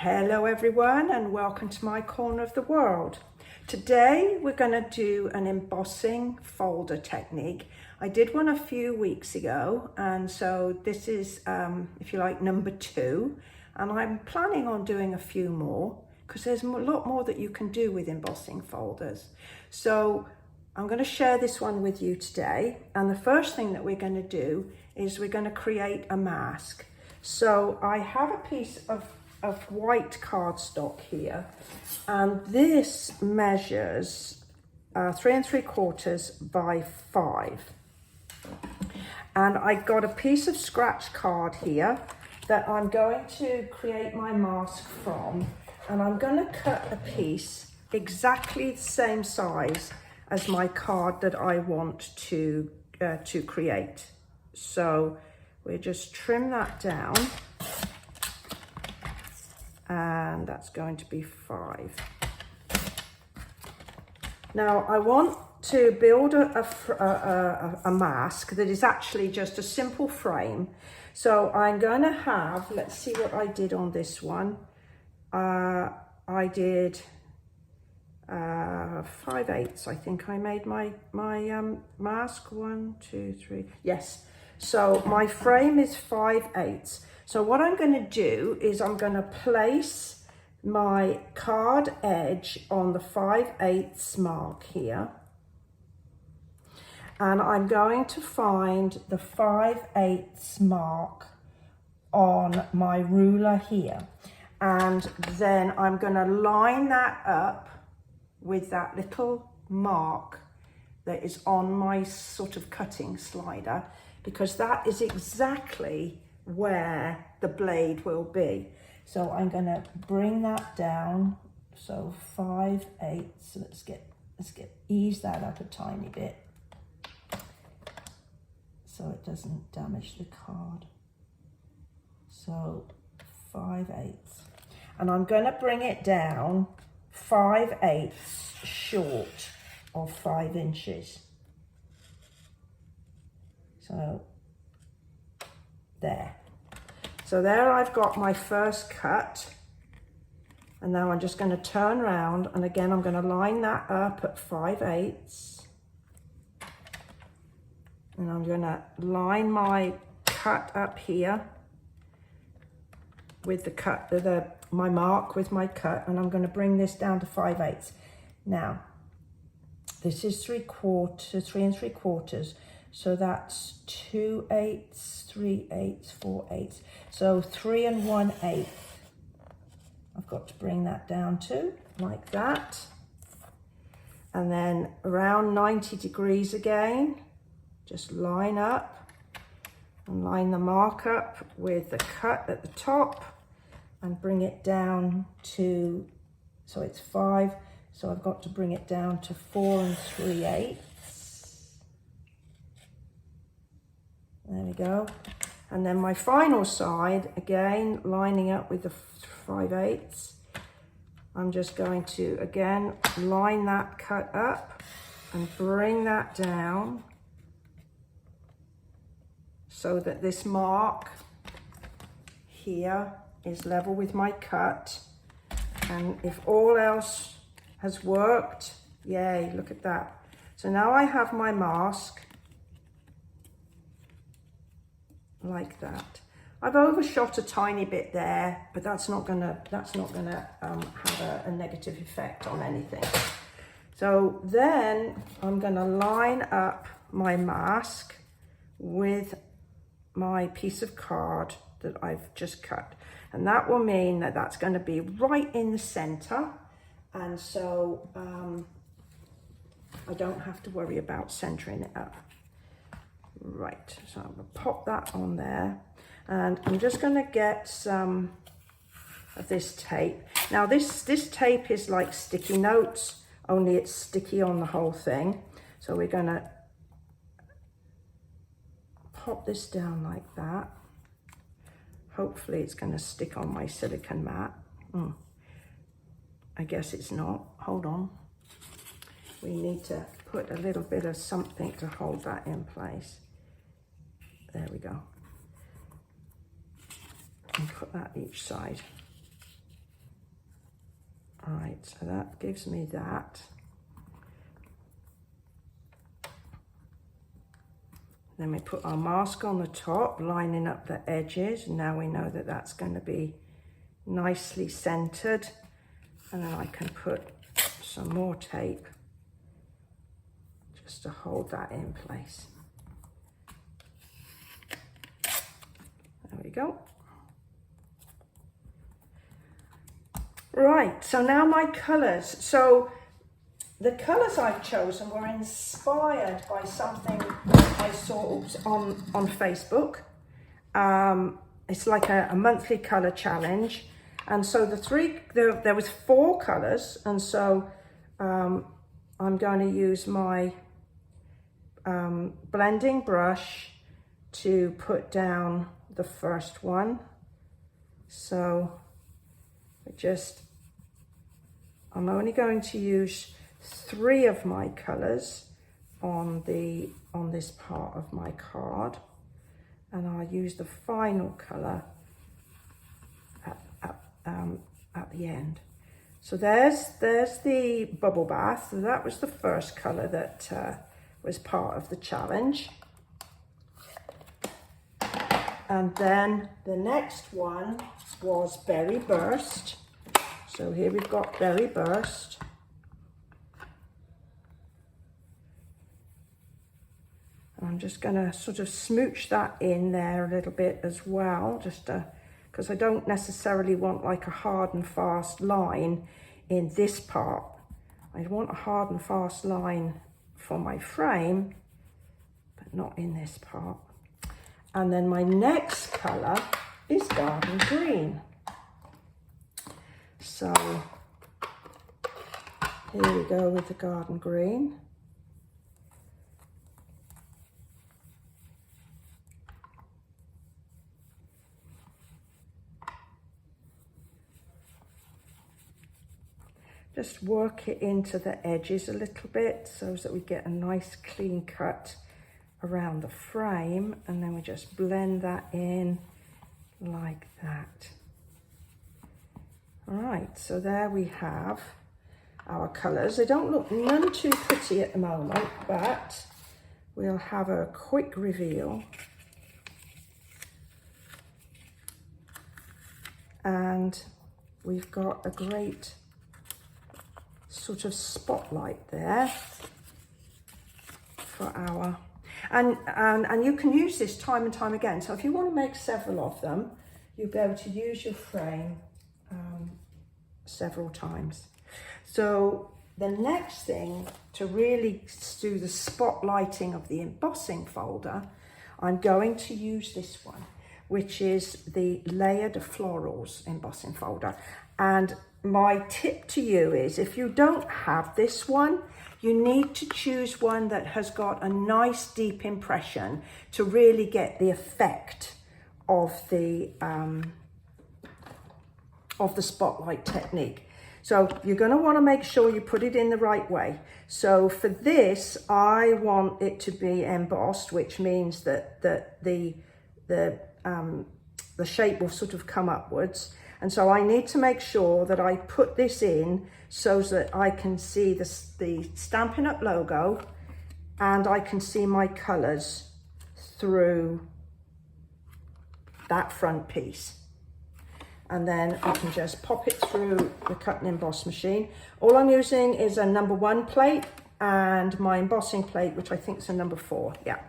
Hello everyone and welcome to my corner of the world. Today we're going to do an embossing folder technique. I did one a few weeks ago, and so this is, if you like, number 2, and I'm planning on doing a few more because there's a lot more that you can do with embossing folders. So I'm going to share this one with you today, and the first thing that we're going to do is we're going to create a mask. So I have a piece of white cardstock here, and this measures 3 3/4 by 5, and I got a piece of scratch card here that I'm going to create my mask from, and I'm going to cut a piece exactly the same size as my card that I want to create. So we'll just trim that down, and that's going to be 5. Now I want to build a mask that is actually just a simple frame. So I'm going to have, let's see what I did on this one. I did 5/8. I think I made my mask. 1, 2, 3. Yes. So my frame is 5/8. So what I'm going to do is I'm going to place my card edge on the 5/8 mark here, and I'm going to find the 5/8 mark on my ruler here, and then I'm going to line that up with that little mark that is on my sort of cutting slider, because that is exactly where the blade will be. So I'm going to bring that down. So 5/8. So let's ease that up a tiny bit so it doesn't damage the card. So 5/8, and I'm going to bring it down 5/8 short of 5 inches. So there. So there I've got my first cut, and now I'm just going to turn around, and again I'm going to line that up at 5/8, and I'm going to line my cut up here with the cut, my mark with my cut, and I'm going to bring this down to 5/8. Now this is 3 3/4, so that's 2/8, 3/8, 4/8. So 3 1/8. I've got to bring that down to like that, and then around 90 degrees again, just line up and line the mark up with the cut at the top, and bring it down to, so it's 5, so I've got to bring it down to 4 3/8. There we go. And then my final side, again lining up with the 5/8, I'm just going to again line that cut up and bring that down so that this mark here is level with my cut. And if all else has worked, yay, look at that. So now I have my mask like that. I've overshot a tiny bit there, but that's not gonna have a negative effect on anything. So then I'm gonna line up my mask with my piece of card that I've just cut, and that will mean that that's going to be right in the center, and so I don't have to worry about centering it up. Right, so I'm going to pop that on there, and I'm just going to get some of this tape. Now this tape is like sticky notes, only it's sticky on the whole thing. So we're going to pop this down like that. Hopefully it's going to stick on my silicone mat. I guess it's not. Hold on. We need to put a little bit of something to hold that in place. There we go. And put that each side. Right, so that gives me that. Then we put our mask on the top, lining up the edges. And now we know that that's going to be nicely centered. And then I can put some more tape just to hold that in place. There we go. Right, so now my colours. So the colours I've chosen were inspired by something I saw on Facebook. It's like a monthly colour challenge. And so there was 4 colours. And so I'm going to use my blending brush to put down the first one. So I'm only going to use 3 of my colours on this part of my card, and I'll use the final colour at the end. So there's the bubble bath. So that was the first colour that was part of the challenge. And then the next one was Berry Burst. So here we've got Berry Burst. And I'm just going to sort of smooch that in there a little bit as well, just because I don't necessarily want like a hard and fast line in this part. I want a hard and fast line for my frame, but not in this part. And then my next colour is Garden Green. So here we go with the Garden Green. Just work it into the edges a little bit so that we get a nice clean cut around the frame, and then we just blend that in like that. All right, so there we have our colours. They don't look none too pretty at the moment, but we'll have a quick reveal. And we've got a great sort of spotlight there for our, and you can use this time and time again. So if you want to make several of them, you'll be able to use your frame several times. So the next thing, to really do the spotlighting of the embossing folder, I'm going to use this one, which is the Layered Florals embossing folder. And my tip to you is, if you don't have this one, you need to choose one that has got a nice deep impression to really get the effect of the spotlight technique. So you're going to want to make sure you put it in the right way. So for this, I want it to be embossed, which means that the shape will sort of come upwards. And so I need to make sure that I put this in so that I can see the Stampin' Up logo, and I can see my colours through that front piece. And then I can just pop it through the cut and emboss machine. All I'm using is a #1 plate and my embossing plate, which I think is a #4, yeah.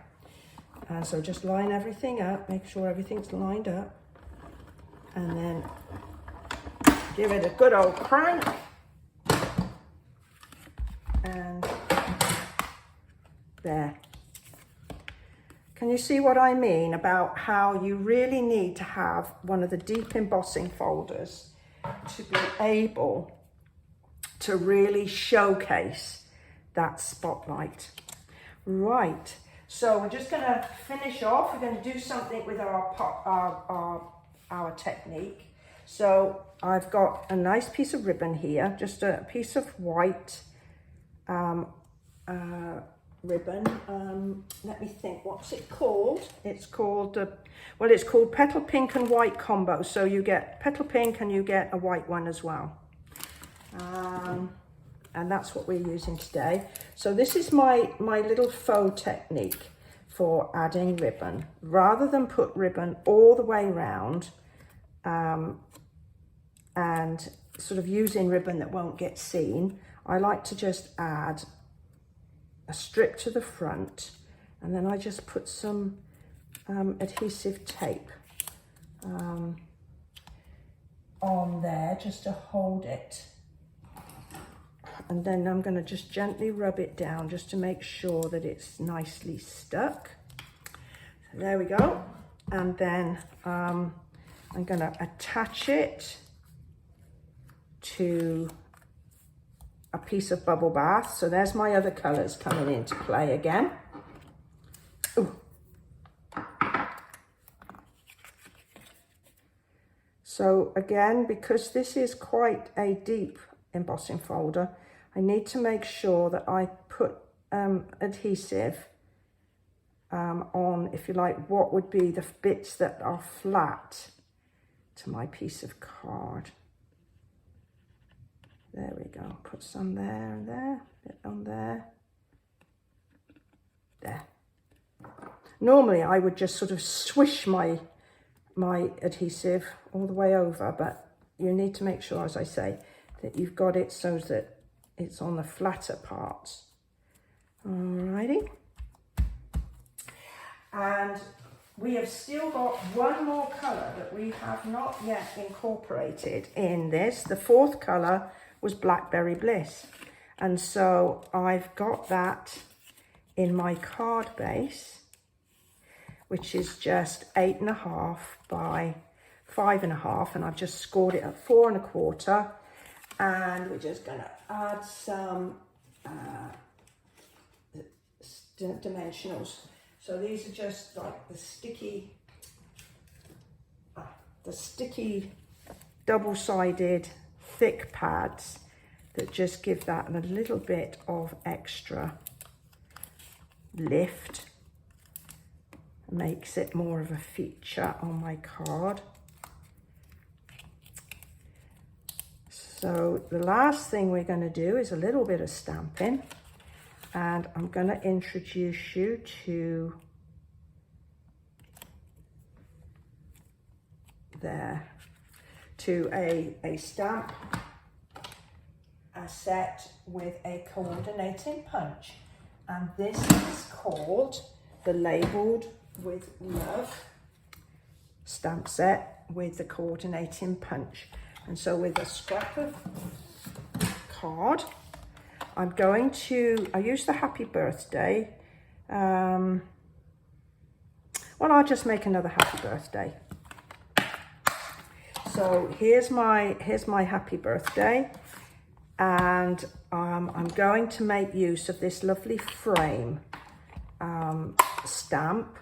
And so just line everything up, make sure everything's lined up, and then give it a good old crank. And there. Can you see what I mean about how you really need to have one of the deep embossing folders to be able to really showcase that spotlight? Right, so we're just going to finish off. We're going to do something with our technique. So I've got a nice piece of ribbon here, just a piece of white ribbon. Let me think, what's it called? It's called, well, it's called Petal Pink and White Combo. So you get petal pink and you get a white one as well. And that's what we're using today. So this is my little faux technique for adding ribbon. Rather than put ribbon all the way around and sort of using ribbon that won't get seen, I like to just add a strip to the front, and then I just put some adhesive tape on there just to hold it. And then I'm going to just gently rub it down just to make sure that it's nicely stuck. So there we go. And then I'm going to attach it to a piece of bubble bath. So there's my other colours coming into play again. Ooh. So again, because this is quite a deep embossing folder, I need to make sure that I put adhesive on, if you like, what would be the bits that are flat to my piece of card. There we go. Put some there and there, bit on there. There. Normally I would just sort of swish my adhesive all the way over, but you need to make sure, as I say, that you've got it so that it's on the flatter parts. Alrighty. And we have still got one more colour that we have not yet incorporated in this. The fourth colour was Blackberry Bliss. And so I've got that in my card base, which is just 8.5 by 5.5, and I've just scored it at 4.25. And we're just going to add some dimensionals. So these are just like the sticky double-sided thick pads that just give that a little bit of extra lift. Makes it more of a feature on my card. So the last thing we're going to do is a little bit of stamping, and I'm going to introduce you to a stamp, a set with a coordinating punch, and this is called the Labelled with Love stamp set with the coordinating punch. And so with a scrap of card, I'm going to, I use the happy birthday. Well, I'll just make another happy birthday. So here's my happy birthday. And I'm going to make use of this lovely frame stamp.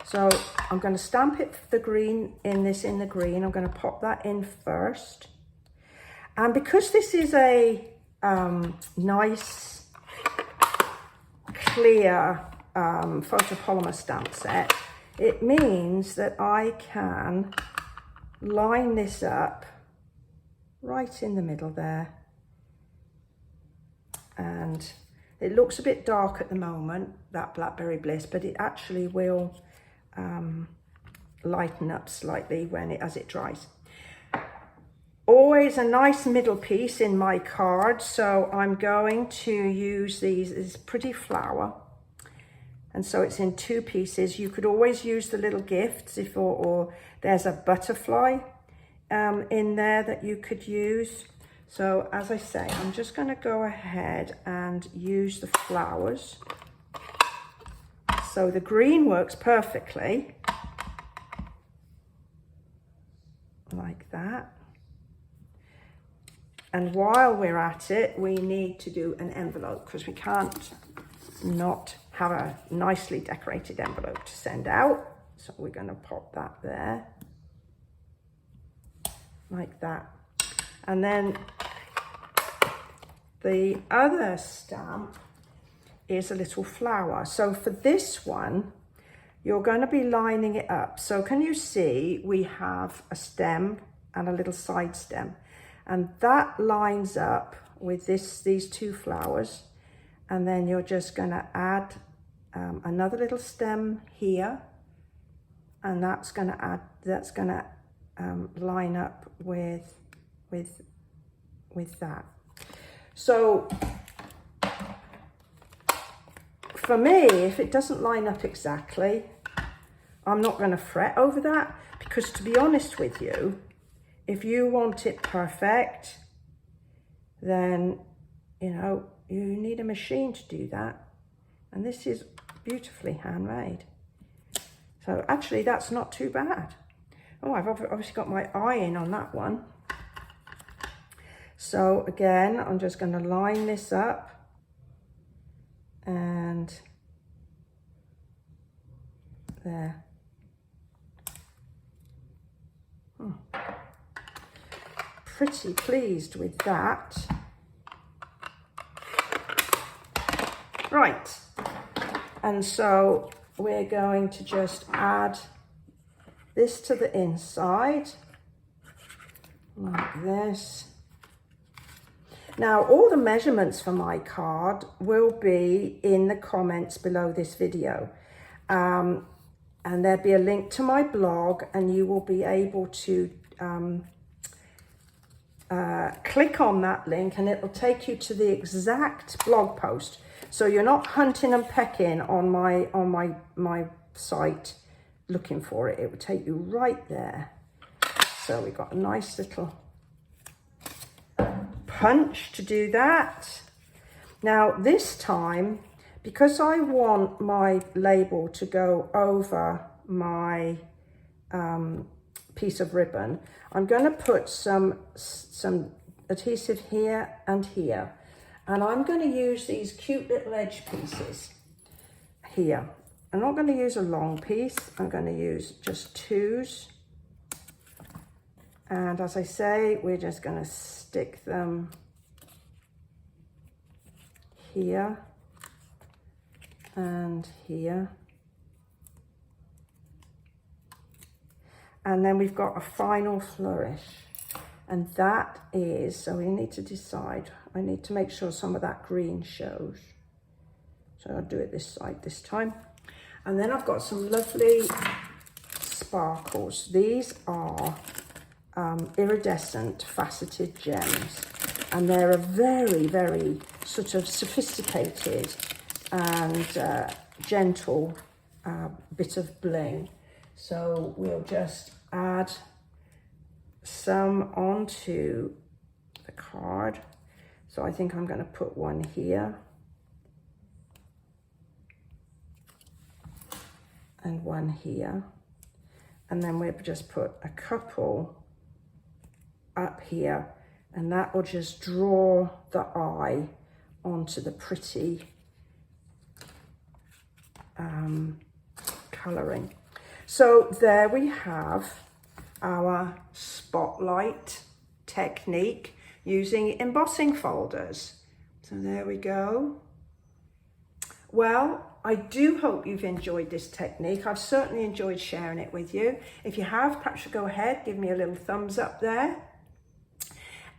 So I'm going to stamp it the green in the green. I'm going to pop that in first. And because this is a nice, clear photopolymer stamp set, it means that I can line this up right in the middle there. And it looks a bit dark at the moment, that Blackberry Bliss, but it actually will lighten up slightly as it dries. Always a nice middle piece in my card, so I'm going to use this pretty flower, and so it's in two pieces. You could always use the little gifts or there's a butterfly in there that you could use. So as I say, I'm just going to go ahead and use the flowers. So the green works perfectly, like that. And while we're at it, we need to do an envelope because we can't not have a nicely decorated envelope to send out. So we're going to pop that there, like that. And then the other stamp is a little flower. So for this one, you're going to be lining it up. So can you see we have a stem and a little side stem, And that lines up with these two flowers. And then you're just going to add another little stem here, and that's going to line up with that. So for me, if it doesn't line up exactly, I'm not going to fret over that, because to be honest with you, if you want it perfect, then, you know, you need a machine to do that. And this is beautifully handmade. So actually, that's not too bad. Oh, I've obviously got my eye in on that one. So again, I'm just going to line this up and there. Pretty pleased with that. Right, and so we're going to just add this to the inside, like this. Now, all the measurements for my card will be in the comments below this video. And there'll be a link to my blog, and you will be able to click on that link, and it will take you to the exact blog post. So you're not hunting and pecking on my site looking for it. It will take you right there. So we've got a nice little punch to do that. Now this time, because I want my label to go over my piece of ribbon, I'm going to put some adhesive here and here, and I'm going to use these cute little edge pieces here. I'm not going to use a long piece, I'm going to use just twos, and as I say, we're just going to stick them here and here. And then we've got a final flourish, and that is, so we need to decide, I need to make sure some of that green shows. So I'll do it this side this time. And then I've got some lovely sparkles. These are iridescent faceted gems, and they're a very, very sort of sophisticated and gentle bit of bling. So we'll just add some onto the card. So I think I'm going to put one here and one here, and then we'll just put a couple up here, and that will just draw the eye onto the pretty colouring. So there we have our spotlight technique using embossing folders. So there we go. Well, I do hope you've enjoyed this technique. I've certainly enjoyed sharing it with you. If you have, perhaps go ahead, give me a little thumbs up there.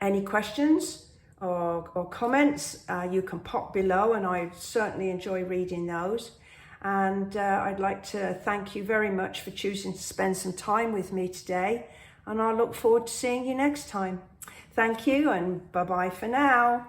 Any questions or comments, you can pop below, and I certainly enjoy reading those. And I'd like to thank you very much for choosing to spend some time with me today, and I look forward to seeing you next time. Thank you, and bye-bye for now.